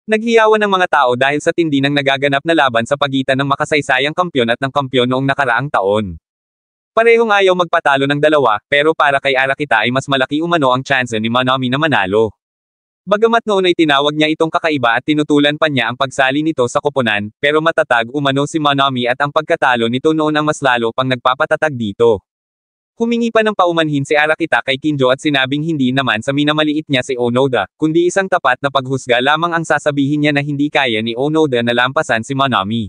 Naghiyawan ng mga tao dahil sa tindi ng nagaganap na laban sa pagitan ng makasaysayang kampyon at ng kampyon noong nakaraang taon. Parehong ayaw magpatalo ng dalawa, pero para kay Arakita ay mas malaki umano ang tsansa ni Manami na manalo. Bagamat noon ay tinawag niya itong kakaiba at tinutulan pa niya ang pagsali nito sa koponan, pero matatag umano si Manami at ang pagkatalo nito noon ang mas lalo pang nagpapatatag dito. Humingi pa ng paumanhin si Arakita kay Kinjo at sinabing hindi naman sa minamaliit niya si Onoda, kundi isang tapat na paghusga lamang ang sasabihin niya na hindi kaya ni Onoda na lampasan si Manami.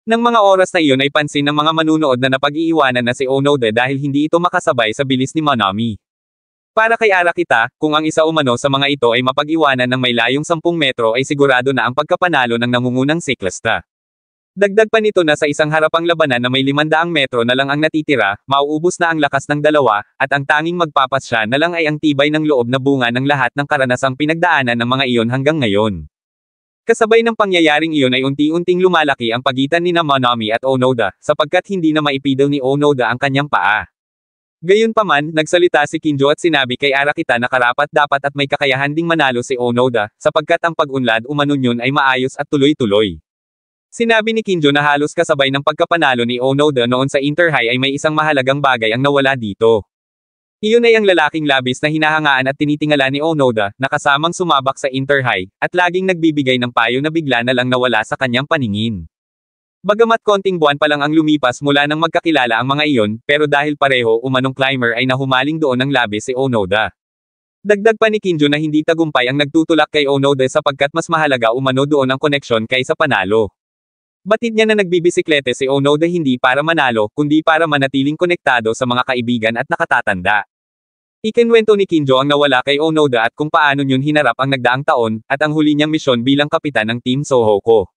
Nang mga oras na iyon ay pansin ng mga manunood na napag-iiwanan na si Onoda dahil hindi ito makasabay sa bilis ni Manami. Para kay Arakita, kung ang isa umano sa mga ito ay mapag-iwanan ng may layong 10 metro ay sigurado na ang pagkapanalo ng nangungunang siklista. Dagdag pa nito na sa isang harapang labanan na may 500 metro na lang ang natitira, mauubos na ang lakas ng dalawa, at ang tanging magpapasya na lang ay ang tibay ng loob na bunga ng lahat ng karanasang pinagdaanan ng mga iyon hanggang ngayon. Kasabay ng pangyayaring iyon ay unti-unting lumalaki ang pagitan ni Manami at Onoda, sapagkat hindi na maipidal ni Onoda ang kanyang paa. Gayunpaman, nagsalita si Kinjo at sinabi kay Arakita na karapat-dapat at may kakayahan ding manalo si Onoda, sapagkat ang pag-unlad umano niyon ay maayos at tuloy-tuloy. Sinabi ni Kinjo na halos kasabay ng pagkapanalo ni Onoda noon sa Inter-High ay may isang mahalagang bagay ang nawala dito. Iyon ay ang lalaking labis na hinahangaan at tinitingala ni Onoda, na kasamang sumabak sa Inter-High, at laging nagbibigay ng payo na bigla na lang nawala sa kanyang paningin. Bagamat konting buwan pa lang ang lumipas mula nang magkakilala ang mga iyon, pero dahil pareho umanong climber ay nahumaling doon ng labis si Onoda. Dagdag pa ni Kinjo na hindi tagumpay ang nagtutulak kay Onoda sapagkat mas mahalaga umano doon ang koneksyon kaysa panalo. Batid niya na nagbibisiklete si Onoda hindi para manalo, kundi para manatiling konektado sa mga kaibigan at nakatatanda. Ikinwento ni Kinjo ang nawala kay Onoda at kung paano niyon hinarap ang nagdaang taon, at ang huli niyang misyon bilang kapitan ng Team Sohoko.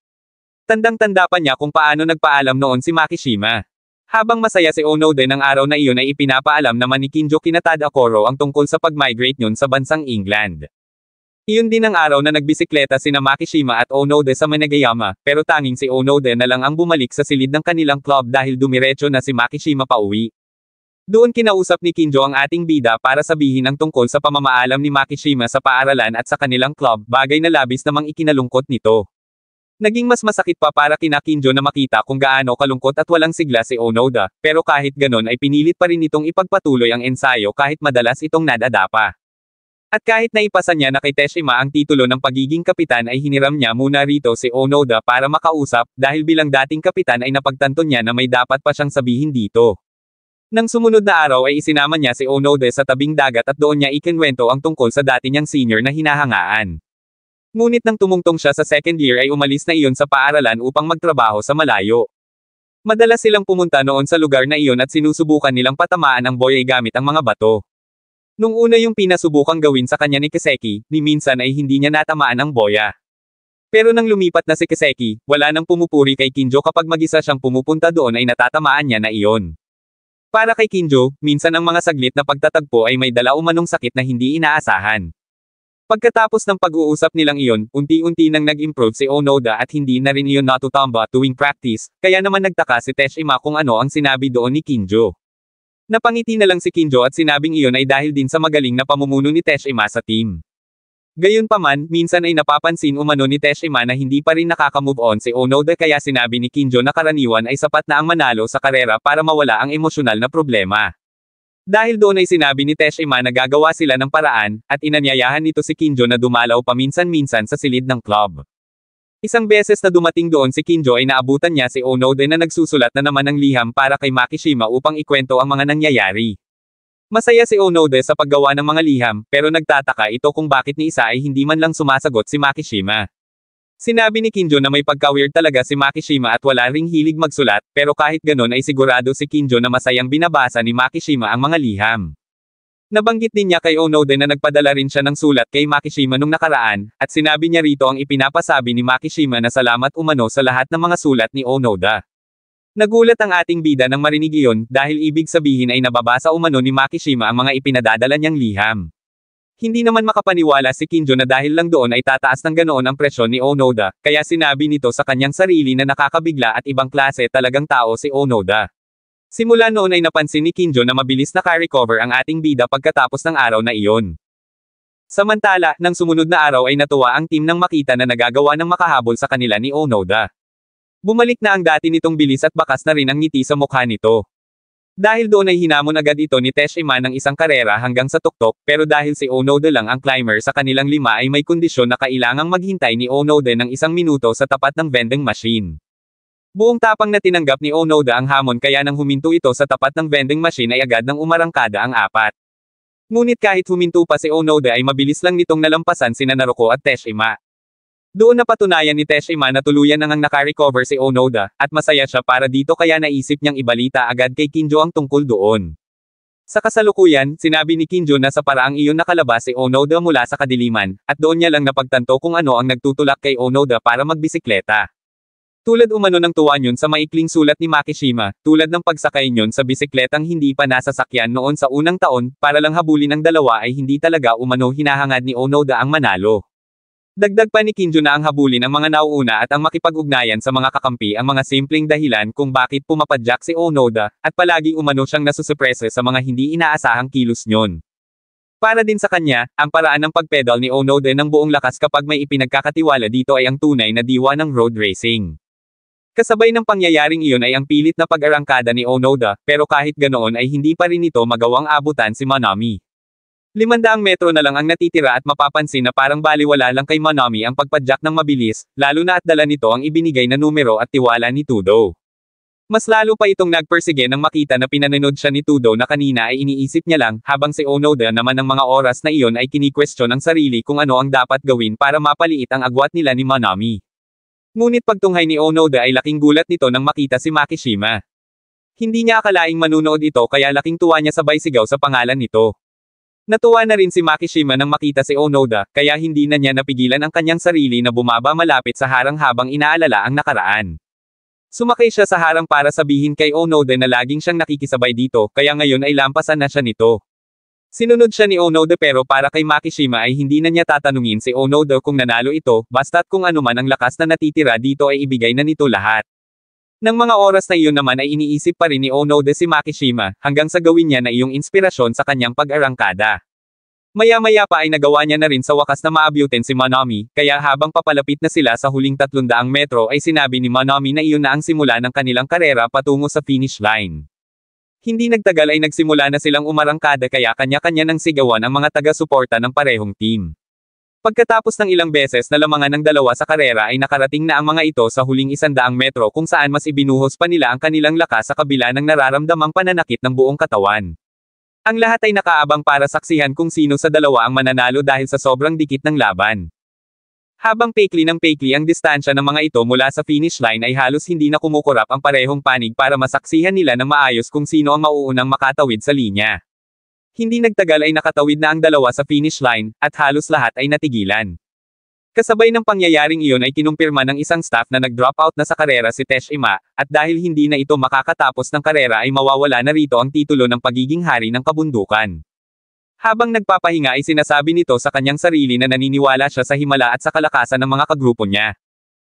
Tandang-tanda pa niya kung paano nagpaalam noon si Makishima. Habang masaya si Onoda ng araw na iyon ay ipinapaalam naman ni Kinjo kina Tadakoro ang tungkol sa pag-migrate niyon sa bansang England. Iyon din ang araw na nagbisikleta sina Makishima at Onoda sa Manegayama, pero tanging si Onoda na lang ang bumalik sa silid ng kanilang club dahil dumiretso na si Makishima pauwi. Doon kinausap ni Kinjo ang ating bida para sabihin ang tungkol sa pamamaalam ni Makishima sa paaralan at sa kanilang club, bagay na labis namang ikinalungkot nito. Naging mas masakit pa para kina Kinjo na makita kung gaano kalungkot at walang sigla si Onoda, pero kahit ganon ay pinilit pa rin itong ipagpatuloy ang ensayo kahit madalas itong nadadapa. At kahit naipasa niya na kay Teshima ang titulo ng pagiging kapitan ay hiniram niya muna rito si Onoda para makausap, dahil bilang dating kapitan ay napagtanto niya na may dapat pa siyang sabihin dito. Nang sumunod na araw ay isinama niya si Onoda sa tabing dagat at doon niya ikinwento ang tungkol sa dati niyang senior na hinahangaan. Ngunit nang tumungtong siya sa second year ay umalis na iyon sa paaralan upang magtrabaho sa malayo. Madalas silang pumunta noon sa lugar na iyon at sinusubukan nilang patamaan ang boy ay gamit ang mga bato. Nung una yung pinasubukang gawin sa kanya ni Kiseki, ni minsan ay hindi niya natamaan ang boya. Pero nang lumipat na si Kiseki, wala nang pumupuri kay Kinjo kapag mag-isa siyang pumupunta doon ay natatamaan niya na iyon. Para kay Kinjo, minsan ang mga saglit na pagtatagpo ay may dala umanong sakit na hindi inaasahan. Pagkatapos ng pag-uusap nilang iyon, unti-unti nang nag-improve si Onoda at hindi na rin iyon natutamba tuwing practice, kaya naman nagtaka si Teshima kung ano ang sinabi doon ni Kinjo. Napangiti na lang si Kinjo at sinabing iyon ay dahil din sa magaling na pamumuno ni Teshima sa team. Gayunpaman, minsan ay napapansin umano ni Teshima na hindi pa rin nakaka-move on si Onoda kaya sinabi ni Kinjo na karaniwan ay sapat na ang manalo sa karera para mawala ang emosyonal na problema. Dahil doon ay sinabi ni Teshima na gagawa sila ng paraan, at inanyayahan nito si Kinjo na dumalaw paminsan-minsan sa silid ng club. Isang beses na dumating doon si Kinjo ay naabutan niya si Onoda na nagsusulat na naman ng liham para kay Makishima upang ikwento ang mga nangyayari. Masaya si Onoda sa paggawa ng mga liham, pero nagtataka ito kung bakit ni isa ay hindi man lang sumasagot si Makishima. Sinabi ni Kinjo na may pagka-weird talaga si Makishima at wala ring hilig magsulat, pero kahit ganon ay sigurado si Kinjo na masayang binabasa ni Makishima ang mga liham. Nabanggit din niya kay Onoda na nagpadala rin siya ng sulat kay Makishima nung nakaraan, at sinabi niya rito ang ipinapasabi ni Makishima na salamat umano sa lahat ng mga sulat ni Onoda. Nagulat ang ating bida nang marinig iyon, dahil ibig sabihin ay nababasa umano ni Makishima ang mga ipinadadala niyang liham. Hindi naman makapaniwala si Kinjo na dahil lang doon ay tataas ng ganoon ang presyon ni Onoda, kaya sinabi nito sa kanyang sarili na nakakabigla at ibang klase talagang tao si Onoda. Simula noon ay napansin ni Kinjo na mabilis naka-recover ang ating bida pagkatapos ng araw na iyon. Samantala, nang sumunod na araw ay natuwa ang team nang makita na nagagawa ng makahabol sa kanila ni Onoda. Bumalik na ang dati nitong bilis at bakas na rin ang ngiti sa mukha nito. Dahil doon ay hinamon agad ito ni Teshima ng isang karera hanggang sa tuktok, pero dahil si Onoda lang ang climber sa kanilang lima ay may kondisyon na kailangang maghintay ni Onoda ng 1 minuto sa tapat ng vending machine. Buong tapang na tinanggap ni Onoda ang hamon kaya nang huminto ito sa tapat ng vending machine ay agad nang umarangkada ang 4. Ngunit kahit huminto pa si Onoda ay mabilis lang nitong nalampasan sina Naruko at Teshima. Doon napatunayan ni Teshima na tuluyan nang naka-recover si Onoda, at masaya siya para dito kaya naisip niyang ibalita agad kay Kinjo ang tungkol doon. Sa kasalukuyan, sinabi ni Kinjo na sa paraang iyon nakalabas si Onoda mula sa kadiliman, at doon niya lang napagtanto kung ano ang nagtutulak kay Onoda para magbisikleta. Tulad umano ng tuwa niyon sa maikling sulat ni Makishima, tulad ng pagsakay niyon sa bisikletang hindi pa nasasakyan noon sa unang taon, para lang habulin ang dalawa ay hindi talaga umano hinahangad ni Onoda ang manalo. Dagdag pa ni Kinjo na ang habulin ang mga nauuna at ang makipag-ugnayan sa mga kakampi ang mga simpleng dahilan kung bakit pumapadyak si Onoda, at palagi umano siyang nasusuprese sa mga hindi inaasahang kilos niyon. Para din sa kanya, ang paraan ng pagpedal ni Onoda ng buong lakas kapag may ipinagkakatiwala dito ay ang tunay na diwa ng road racing. Kasabay ng pangyayaring iyon ay ang pilit na pag-arangkada ni Onoda, pero kahit ganoon ay hindi pa rin ito magawang abutan si Manami. 500 metro na lang ang natitira at mapapansin na parang baliwala lang kay Manami ang pagpadyak ng mabilis, lalo na at dala nito ang ibinigay na numero at tiwala ni Tudo. Mas lalo pa itong nagpersige nang makita na pinanood siya ni Tudo na kanina ay iniisip niya lang, habang si Onoda naman ng mga oras na iyon ay kini-question ang sarili kung ano ang dapat gawin para mapaliit ang agwat nila ni Manami. Ngunit pagtunghay ni Onoda ay laking gulat nito nang makita si Makishima. Hindi niya akalaing manunood ito kaya laking tuwa niya sabay sigaw sa pangalan nito. Natuwa na rin si Makishima nang makita si Onoda, kaya hindi na niya napigilan ang kanyang sarili na bumaba malapit sa harang habang inaalala ang nakaraan. Sumakay siya sa harang para sabihin kay Onoda na laging siyang nakikisabay dito, kaya ngayon ay lampasan na siya nito. Sinunod siya ni Onoda pero para kay Makishima ay hindi na niya tatanungin si Onoda kung nanalo ito, basta't kung ano man ang lakas na natitira dito ay ibigay na nito lahat. Nang mga oras na iyon naman ay iniisip pa rin ni Onoda si Makishima, hanggang sa gawin niya na iyong inspirasyon sa kanyang pag-arangkada. Maya-maya pa ay nagawa niya na rin sa wakas na maabyutin si Manami, kaya habang papalapit na sila sa huling 300 metro ay sinabi ni Manami na iyon na ang simula ng kanilang karera patungo sa finish line. Hindi nagtagal ay nagsimula na silang umarangkada kaya kanya-kanya nang sigawan ang mga taga-suporta ng parehong team. Pagkatapos ng ilang beses na lamangan ng dalawa sa karera ay nakarating na ang mga ito sa huling 100 metro kung saan mas ibinuhos pa nila ang kanilang lakas sa kabila ng nararamdamang pananakit ng buong katawan. Ang lahat ay nakaabang para saksihan kung sino sa dalawa ang mananalo dahil sa sobrang dikit ng laban. Habang paikli ng paikli ang distansya ng mga ito mula sa finish line ay halos hindi na kumukurap ang parehong panig para masaksihan nila ng maayos kung sino ang mauunang makatawid sa linya. Hindi nagtagal ay nakatawid na ang dalawa sa finish line, at halos lahat ay natigilan. Kasabay ng pangyayaring iyon ay kinumpirma ng isang staff na nag-drop out na sa karera si Teshima, at dahil hindi na ito makakatapos ng karera ay mawawala na rito ang titulo ng pagiging hari ng kabundukan. Habang nagpapahinga ay sinasabi nito sa kanyang sarili na naniniwala siya sa himala at sa kalakasan ng mga kagrupo niya.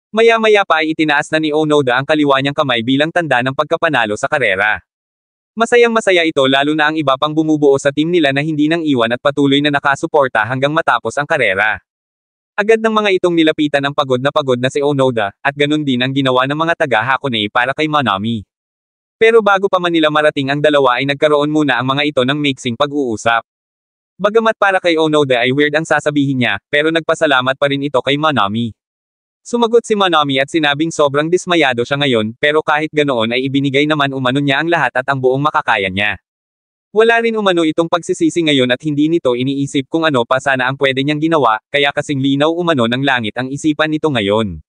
Maya-maya pa ay itinaas na ni Onoda ang kaliwa niyang kamay bilang tanda ng pagkapanalo sa karera. Masayang-masaya ito lalo na ang iba pang bumubuo sa team nila na hindi nang iwan at patuloy na nakasuporta hanggang matapos ang karera. Agad ng mga itong nilapitan ang pagod na si Onoda, at ganun din ang ginawa ng mga taga-Hakone para kay Manami. Pero bago pa man nila marating ang dalawa ay nagkaroon muna ang mga ito ng mixing pag-uusap. Bagamat para kay Onoda ay weird ang sasabihin niya, pero nagpasalamat pa rin ito kay Manami. Sumagot si Manami at sinabing sobrang dismayado siya ngayon, pero kahit ganoon ay ibinigay naman umano niya ang lahat at ang buong makakaya niya. Wala rin umano itong pagsisisi ngayon at hindi nito iniisip kung ano pa sana ang pwede niyang ginawa, kaya kasing linaw umano ng langit ang isipan nito ngayon.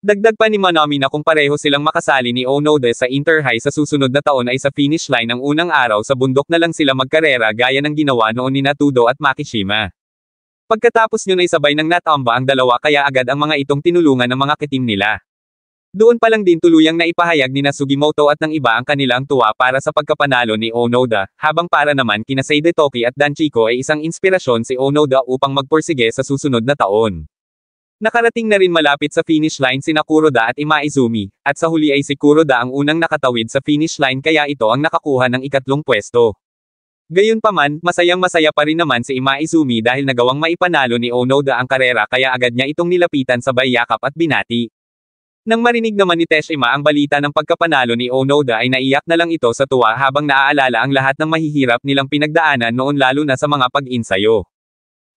Dagdag pa ni Manami na kung pareho silang makasali ni Onoda sa Inter-High sa susunod na taon ay sa finish line ng unang araw sa bundok na lang sila magkarera gaya ng ginawa noon ni Tudo at Makishima. Pagkatapos nyo ay sabay ng natamba ang dalawa kaya agad ang mga itong tinulungan ng mga kitim nila. Doon pa lang din tuluyang naipahayag ni Sugimoto at ng iba ang kanilang tuwa para sa pagkapanalo ni Onoda, habang para naman kina Seide Toki at Danchiko ay isang inspirasyon si Onoda upang magpursige sa susunod na taon. Nakarating na rin malapit sa finish line sina Kuroda at Imaizumi, at sa huli ay si Kuroda ang unang nakatawid sa finish line kaya ito ang nakakuha ng ikatlong pwesto. Gayunpaman, masayang-masaya pa rin naman si Ima Izumi dahil nagawang maipanalo ni Onoda ang karera kaya agad niya itong nilapitan sabay yakap at binati. Nang marinig naman ni Teshima ang balita ng pagkapanalo ni Onoda ay naiyak na lang ito sa tuwa habang naaalala ang lahat ng mahihirap nilang pinagdaanan noon lalo na sa mga pag-insayo.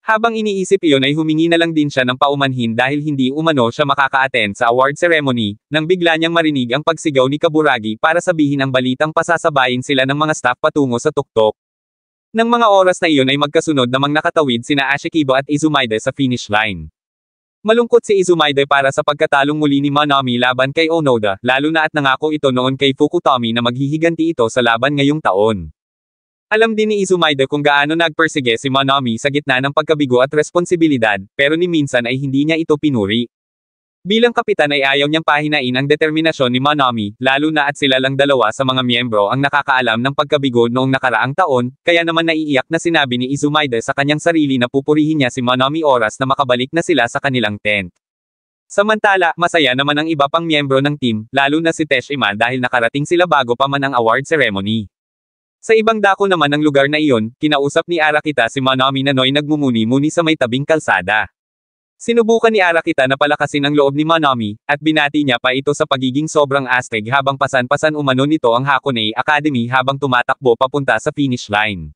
Habang iniisip iyon ay humingi na lang din siya ng paumanhin dahil hindi umano siya makaka-attend sa award ceremony, nang bigla niyang marinig ang pagsigaw ni Kaburagi para sabihin ang balitang pasasabayin sila ng mga staff patungo sa tuktok. Nang mga oras na iyon ay magkasunod namang nakatawid sina Ashikiba at Izumaide sa finish line. Malungkot si Izumaide para sa pagkatalong muli ni Manami laban kay Onoda, lalo na at nangako ito noon kay Fukutomi na maghihiganti ito sa laban ngayong taon. Alam din ni Izumaide kung gaano nagpersige si Manami sa gitna ng pagkabigo at responsibilidad, pero ni minsan ay hindi niya ito pinuri. Bilang kapitan ay ayaw niyang pahinain ang determinasyon ni Manami, lalo na at sila lang dalawa sa mga miyembro ang nakakaalam ng pagkabigo noong nakaraang taon, kaya naman naiiyak na sinabi ni Izumaide sa kanyang sarili na pupurihin niya si Manami oras na makabalik na sila sa kanilang tent. Samantala, masaya naman ang iba pang miyembro ng team, lalo na si Teshima dahil nakarating sila bago pa man ang award ceremony. Sa ibang dako naman ng lugar na iyon, kinausap ni Arakita si Manami Nanoy nagmumuni-muni sa may tabing kalsada. Sinubukan ni Arakita na palakasin ang loob ni Manami, at binati niya pa ito sa pagiging sobrang astig habang pasan-pasan umano nito ang Hakone Academy habang tumatakbo papunta sa finish line.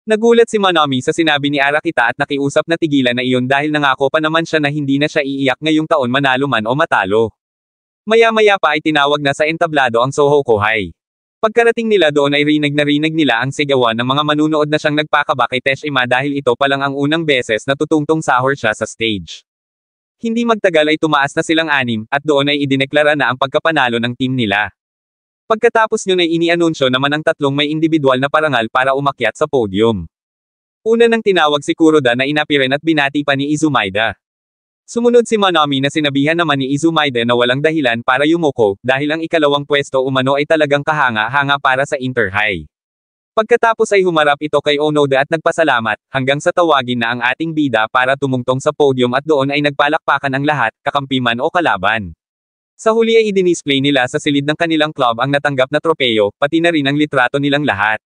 Nagulat si Manami sa sinabi ni Arakita at nakiusap na tigilan na iyon dahil nangako pa naman siya na hindi na siya iiyak ngayong taon manalo man o matalo. Maya-maya pa ay tinawag na sa entablado ang Soho Kohai. Pagkarating nila doon ay rinig nila ang sigawan ng mga manunood na siyang nagpakaba kay Teshima dahil ito pa lang ang unang beses na tutungtong sahur siya sa stage. Hindi magtagal ay tumaas na silang anim, at doon ay idineklara na ang pagkapanalo ng team nila. Pagkatapos nyo ay inianunsyo naman ang tatlong may individual na parangal para umakyat sa podium. Una nang tinawag si Kuroda na inapiren at binati pa ni Izumaida. Sumunod si Manami na sinabihan naman ni Izumaide na walang dahilan para yumuko, dahil ang ikalawang pwesto umano ay talagang kahanga-hanga para sa Inter-High. Pagkatapos ay humarap ito kay Onoda at nagpasalamat, hanggang sa tawagin na ang ating bida para tumungtong sa podium at doon ay nagpalakpakan ang lahat, kakampi man o kalaban. Sa huli ay idinisplay nila sa silid ng kanilang club ang natanggap na tropeyo, pati na rin ang litrato nilang lahat.